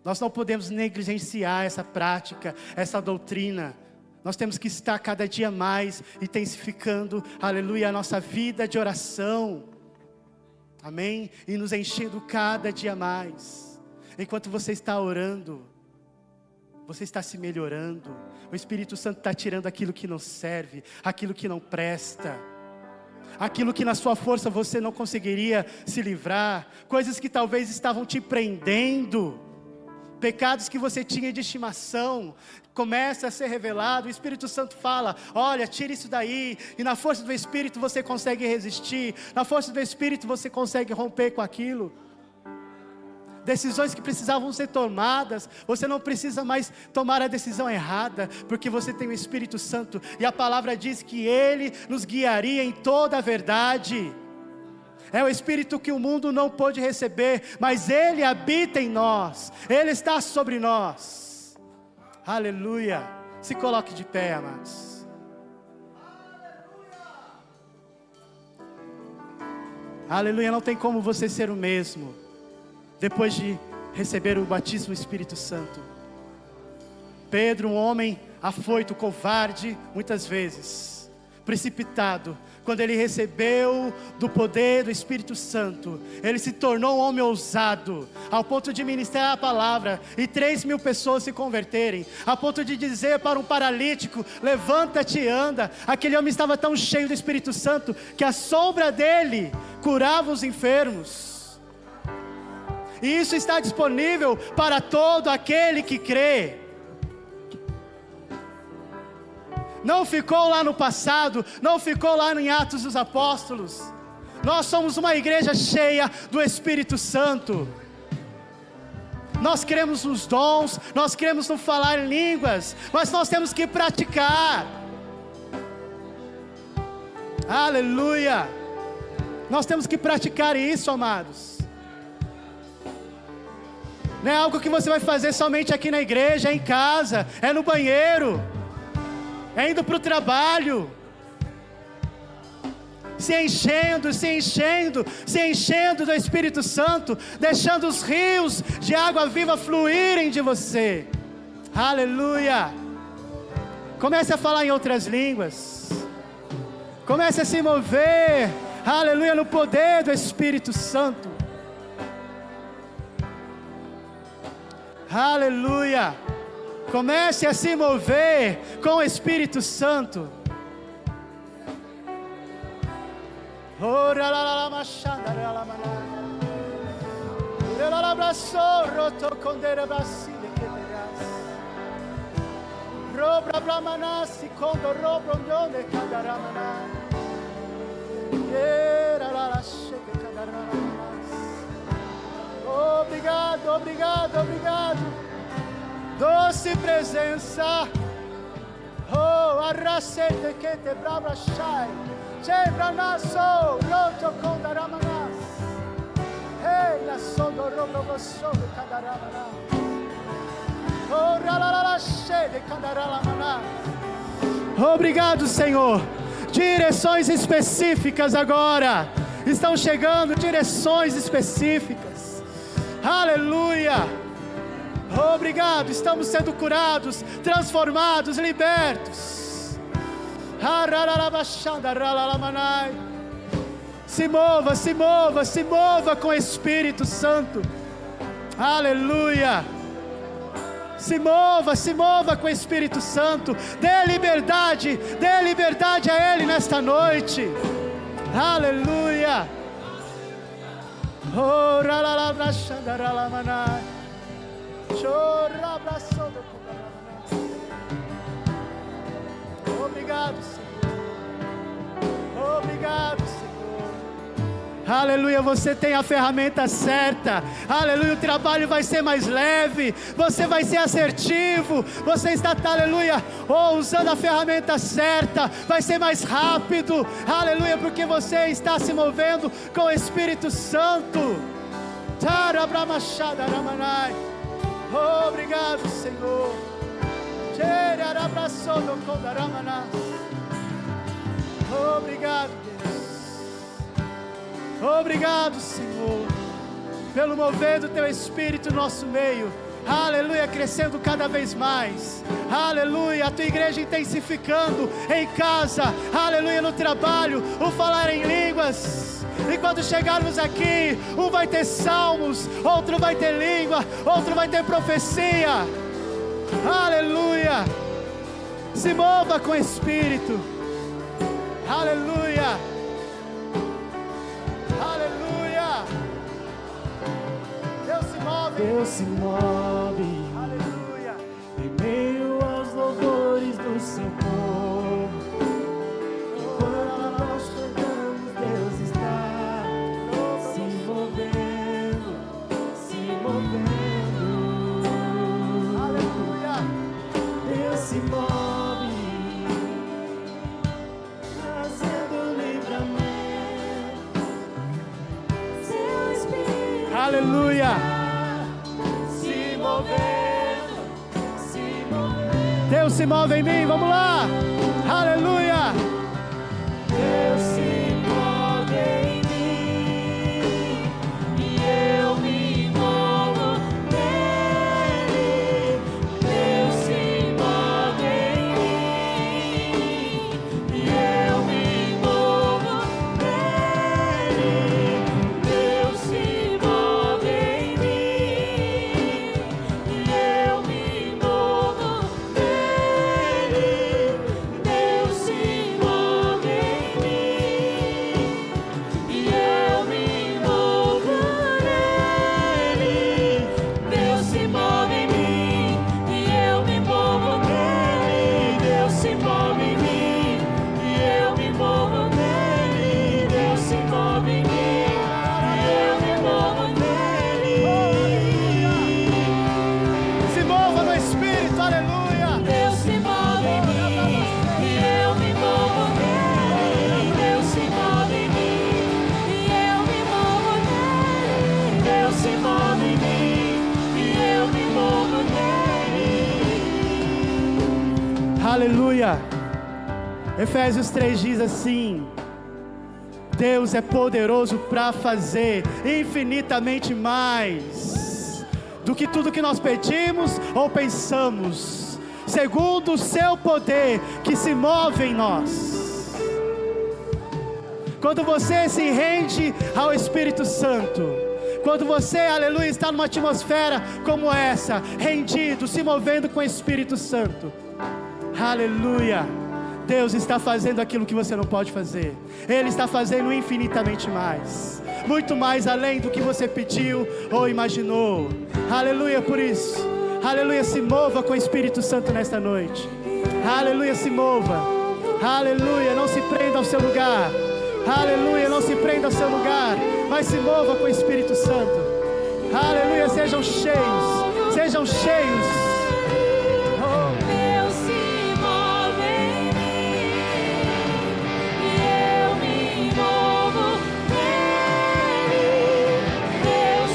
Nós não podemos negligenciar essa prática, essa doutrina. Nós temos que estar cada dia mais intensificando, aleluia, a nossa vida de oração. Amém? E nos enchendo cada dia mais. Enquanto você está orando, você está se melhorando. O Espírito Santo está tirando aquilo que não serve, aquilo que não presta, aquilo que na sua força você não conseguiria se livrar, coisas que talvez estavam te prendendo, pecados que você tinha de estimação, começa a ser revelado. O Espírito Santo fala, olha, tira isso daí, e na força do Espírito você consegue resistir, na força do Espírito você consegue romper com aquilo. Decisões que precisavam ser tomadas, você não precisa mais tomar a decisão errada, porque você tem o Espírito Santo, e a palavra diz que Ele nos guiaria em toda a verdade. É o Espírito que o mundo não pôde receber, mas Ele habita em nós, Ele está sobre nós. Aleluia. Se coloque de pé, amados. Aleluia. Não tem como você ser o mesmo depois de receber o batismo do Espírito Santo. Pedro, um homem afoito, covarde, muitas vezes, precipitado, quando ele recebeu do poder do Espírito Santo, ele se tornou um homem ousado, ao ponto de ministrar a palavra, e 3.000 pessoas se converterem, a ponto de dizer para um paralítico, levanta-te e anda. Aquele homem estava tão cheio do Espírito Santo, que a sombra dele curava os enfermos. E isso está disponível para todo aquele que crê. Não ficou lá no passado, não ficou lá em Atos dos Apóstolos. Nós somos uma igreja cheia do Espírito Santo. Nós cremos nos dons, nós cremos no falar em línguas, mas nós temos que praticar. Aleluia. Nós temos que praticar isso, amados. Não é algo que você vai fazer somente aqui na igreja, é em casa, é no banheiro, é indo para o trabalho, se enchendo do Espírito Santo, deixando os rios de água viva fluírem de você. Aleluia. Comece a falar em outras línguas, comece a se mover, aleluia, no poder do Espírito Santo. Aleluia. Comece a se mover com o Espírito Santo. Obrigado, obrigado, obrigado. Doce presença. Oh, arrasete que te brava shai. Chebra naso, roto con daramanas. Hey. Obrigado, Senhor. Direções específicas agora. Estão chegando direções específicas. Aleluia. Obrigado. Estamos sendo curados, transformados, libertos. Se mova, se mova, se mova com o Espírito Santo. Aleluia. Se mova com o Espírito Santo. Dê liberdade a Ele nesta noite. Aleluia. Obrigado, Senhor. Obrigado, Senhor. Aleluia, você tem a ferramenta certa. Aleluia, o trabalho vai ser mais leve. Você vai ser assertivo. Você está, aleluia, usando a ferramenta certa. Vai ser mais rápido. Aleluia, porque você está se movendo com o Espírito Santo. Obrigado, Senhor. Obrigado, Deus. Obrigado, Senhor, pelo mover do Teu Espírito no nosso meio. Aleluia, crescendo cada vez mais. Aleluia, a Tua igreja intensificando em casa. Aleluia, no trabalho, o falar em línguas. E quando chegarmos aqui, um vai ter salmos, outro vai ter língua, outro vai ter profecia. Aleluia. Se mova com o Espírito. Aleluia. Aleluia. Deus se move. Deus se move. Aleluia. Em meio aos louvores do seu povo. Enquanto nós cantamos, Deus está se movendo, se movendo. Aleluia. Deus se move, trazendo livramento. Seu Espírito Aleluia. se movendo, se movendo. Deus se move em mim, vamos lá. Aleluia. Deus se move em mim e eu me movo nele. Deus se move em mim e eu me movo nele. Deus se move em mim e eu me movo nele. Deus se move em mim e eu me movo nele. Deus se move em mim e eu me movo nele. Deus se move em mim e eu me movo nele. Deus se move em mim e eu me movo nele. Se mova no Espírito, aleluia. Deus se move em mim e eu me movo nele. Deus se move em mim e eu me movo nele. Deus se move em mim e eu me movo nele. Aleluia. Efésios 3 diz assim: Deus é poderoso para fazer infinitamente mais do que tudo que nós pedimos ou pensamos, segundo o seu poder que se move em nós. Quando você se rende ao Espírito Santo, quando você, aleluia, está numa atmosfera como essa, rendido, se movendo com o Espírito Santo, aleluia, Deus está fazendo aquilo que você não pode fazer. Ele está fazendo infinitamente mais, muito mais além do que você pediu ou imaginou. Aleluia, por isso, aleluia, se mova com o Espírito Santo nesta noite. Aleluia, se mova. Aleluia, não se prenda ao seu lugar. Aleluia, não se prenda ao seu lugar, mas se mova com o Espírito Santo. Aleluia, sejam cheios, sejam cheios. Deus se move em mim e eu me movo nele. Deus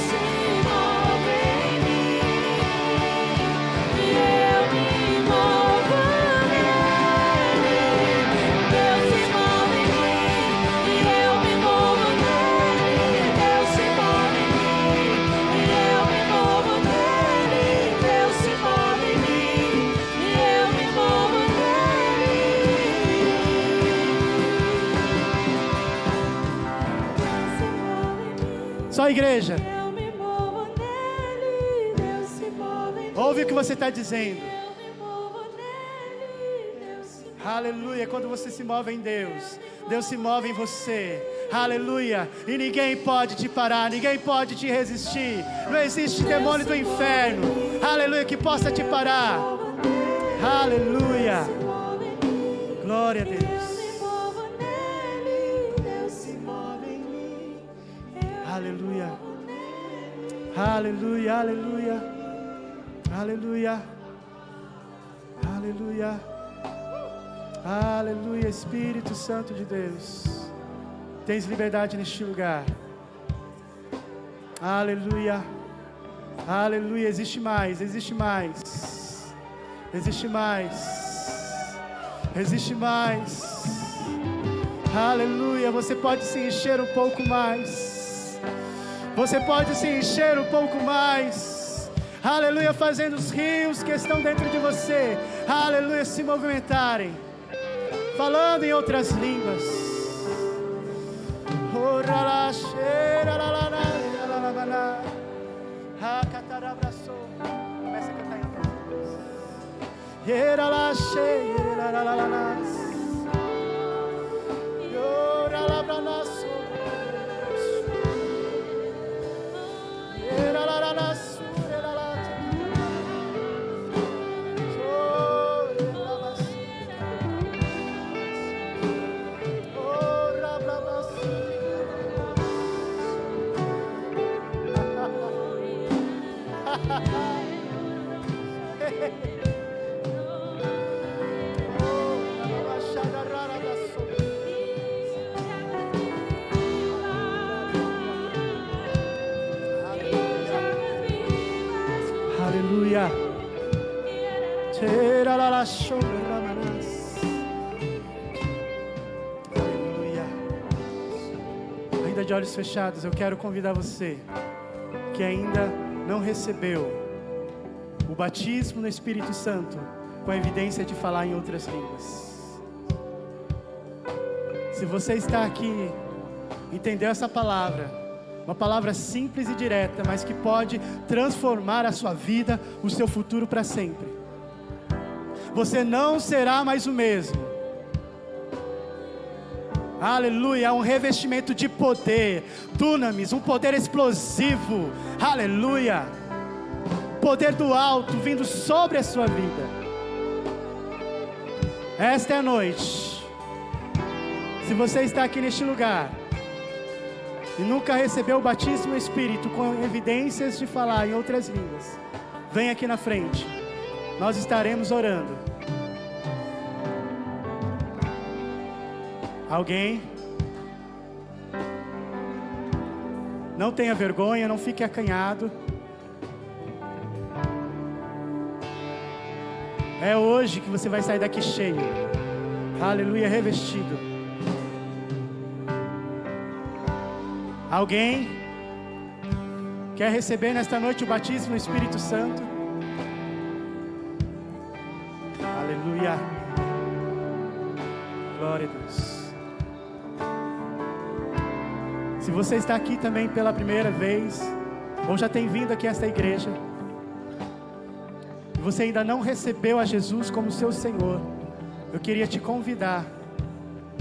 Só igreja. Eu me movo nele, Deus se move em mim. Ouve o que você está dizendo. Eu me movo nele, Deus se move. Aleluia. Quando você se move em Deus, Deus se move em você. Aleluia. E ninguém pode te parar, ninguém pode te resistir. Não existe demônio do inferno, aleluia, que possa te parar. Aleluia. Glória a Deus. Aleluia. Aleluia, aleluia. Aleluia. Aleluia. Aleluia, Espírito Santo de Deus. Tens liberdade neste lugar. Aleluia. Aleluia, existe mais, existe mais. Existe mais. Existe mais. Aleluia, você pode se encher um pouco mais. Você pode se encher um pouco mais. Aleluia, fazendo os rios que estão dentro de você, aleluia, se movimentarem. Falando em outras línguas. Começa a cantar em outras Aleluia. Aleluia. Ainda de olhos fechados, eu quero convidar você que ainda não recebeu o batismo no Espírito Santo com a evidência de falar em outras línguas. Se você está aqui, entendeu essa palavra, uma palavra simples e direta, mas que pode transformar a sua vida, o seu futuro para sempre. Você não será mais o mesmo. Aleluia, um revestimento de poder, dunamis, um poder explosivo. Aleluia, poder do alto vindo sobre a sua vida. Esta é a noite. Se você está aqui neste lugar e nunca recebeu o batismo no Espírito com evidências de falar em outras línguas, vem aqui na frente, nós estaremos orando. Alguém? Não tenha vergonha, não fique acanhado. É hoje que você vai sair daqui cheio, aleluia, revestido. Alguém quer receber nesta noite o batismo no Espírito Santo? Aleluia. Glória a Deus. Se você está aqui também pela primeira vez, ou já tem vindo aqui a esta igreja, e você ainda não recebeu a Jesus como seu Senhor, eu queria te convidar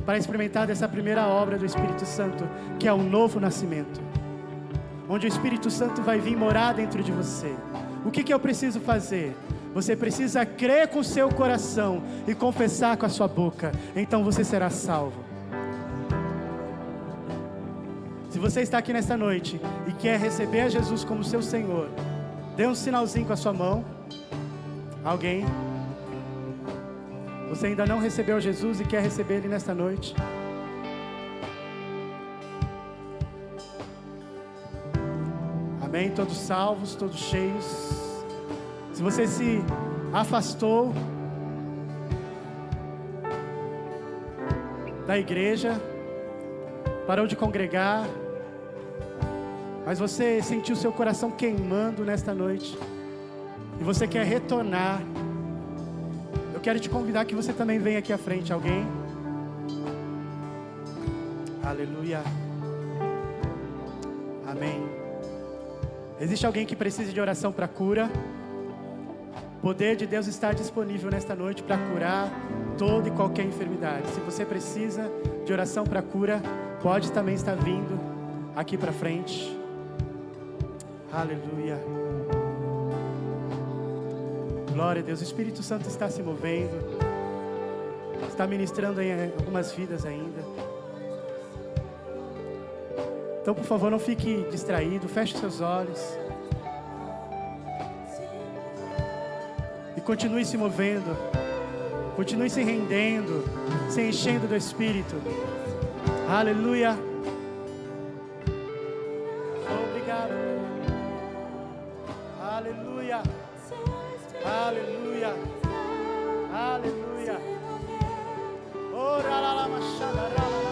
para experimentar dessa primeira obra do Espírito Santo, que é o novo nascimento, onde o Espírito Santo vai vir morar dentro de você. O que eu preciso fazer? Você precisa crer com o seu coração e confessar com a sua boca, então você será salvo. Se você está aqui nesta noite e quer receber a Jesus como seu Senhor, dê um sinalzinho com a sua mão. Alguém? Você ainda não recebeu Jesus e quer receber Ele nesta noite? Amém? Todos salvos, todos cheios. Se você se afastou da igreja, parou de congregar, mas você sentiu seu coração queimando nesta noite, e você quer retornar, eu quero te convidar que você também venha aqui à frente. Alguém? Aleluia. Amém. Existe alguém que precisa de oração para cura? O poder de Deus está disponível nesta noite para curar toda e qualquer enfermidade. Se você precisa de oração para cura, pode também estar vindo aqui para frente. Aleluia. Glória a Deus. O Espírito Santo está se movendo, está ministrando em algumas vidas ainda. Então, por favor, não fique distraído, feche seus olhos e continue se movendo, continue se rendendo, se enchendo do Espírito. Aleluia. Obrigado. Aleluia. Aleluia. Aleluia. Ora la la machada la la.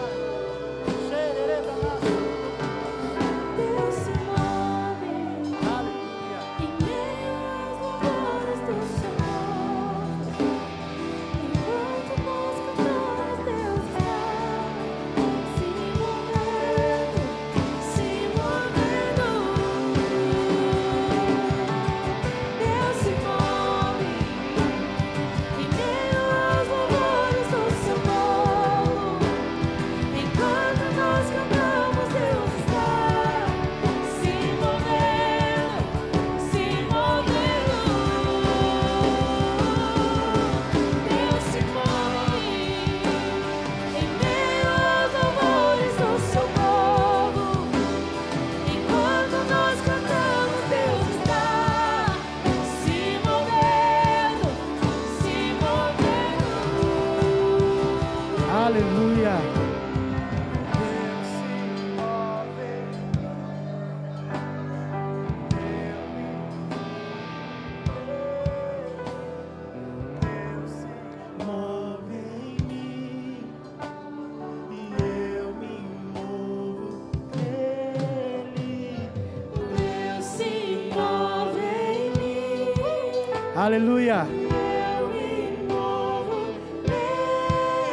Aleluia.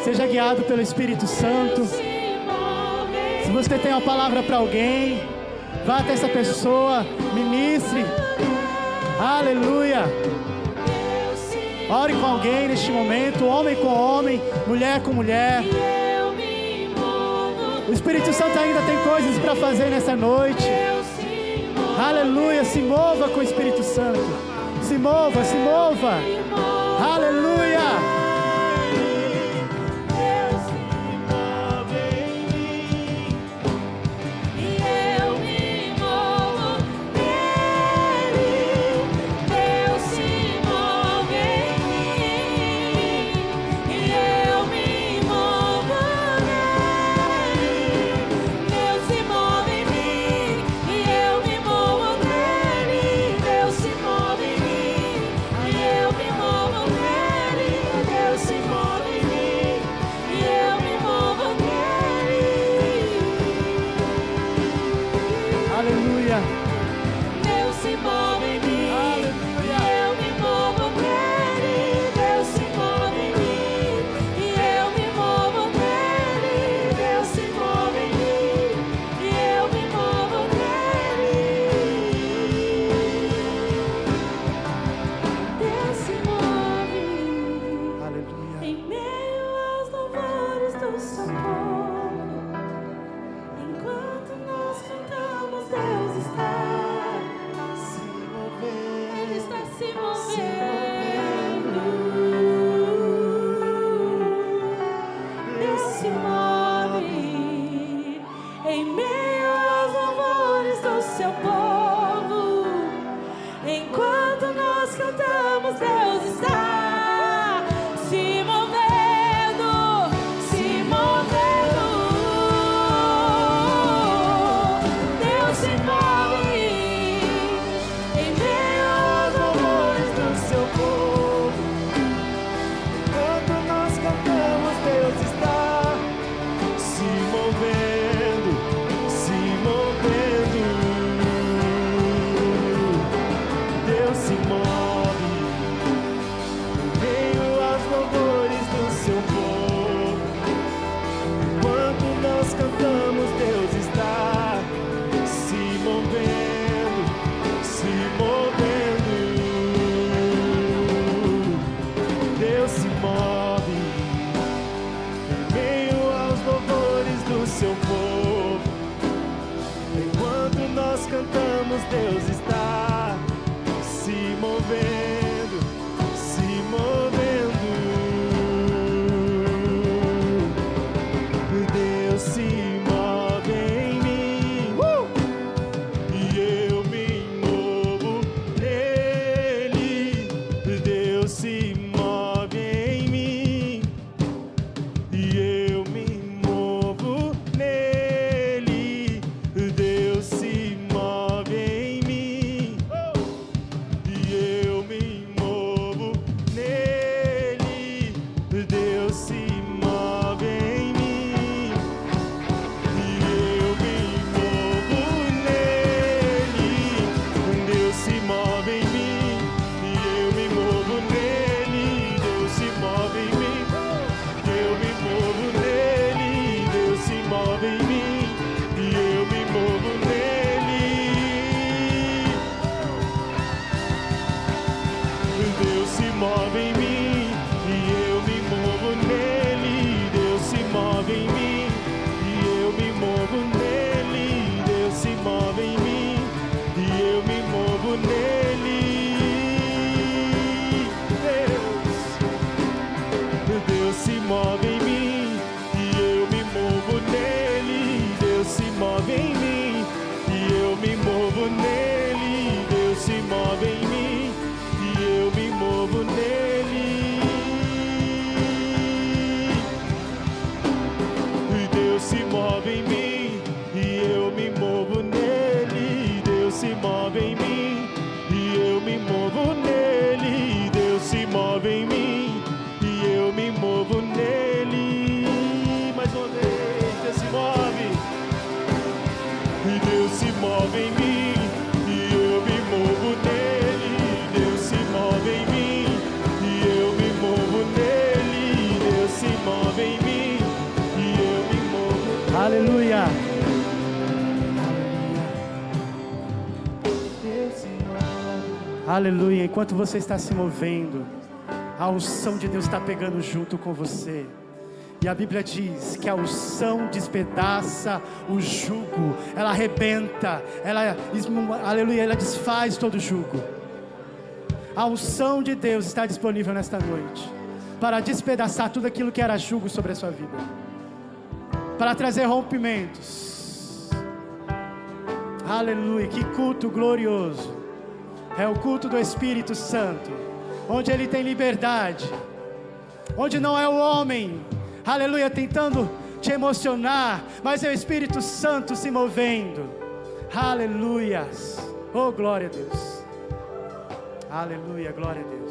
Seja guiado pelo Espírito Santo. Se você tem uma palavra para alguém, vá até essa pessoa, ministre. Aleluia. Ore com alguém neste momento, homem com homem, mulher com mulher. O Espírito Santo ainda tem coisas para fazer nessa noite. Aleluia. Se mova com o Espírito Santo. Se mova, se mova. Aleluia. Aleluia. Enquanto você está se movendo, a unção de Deus está pegando junto com você. E a Bíblia diz que a unção despedaça o jugo, ela arrebenta, aleluia, ela desfaz todo o jugo. A unção de Deus está disponível nesta noite para despedaçar tudo aquilo que era jugo sobre a sua vida, para trazer rompimentos. Aleluia, que culto glorioso! É o culto do Espírito Santo, onde Ele tem liberdade, onde não é o homem, aleluia, tentando te emocionar, mas é o Espírito Santo se movendo. Aleluia, oh glória a Deus, aleluia, glória a Deus.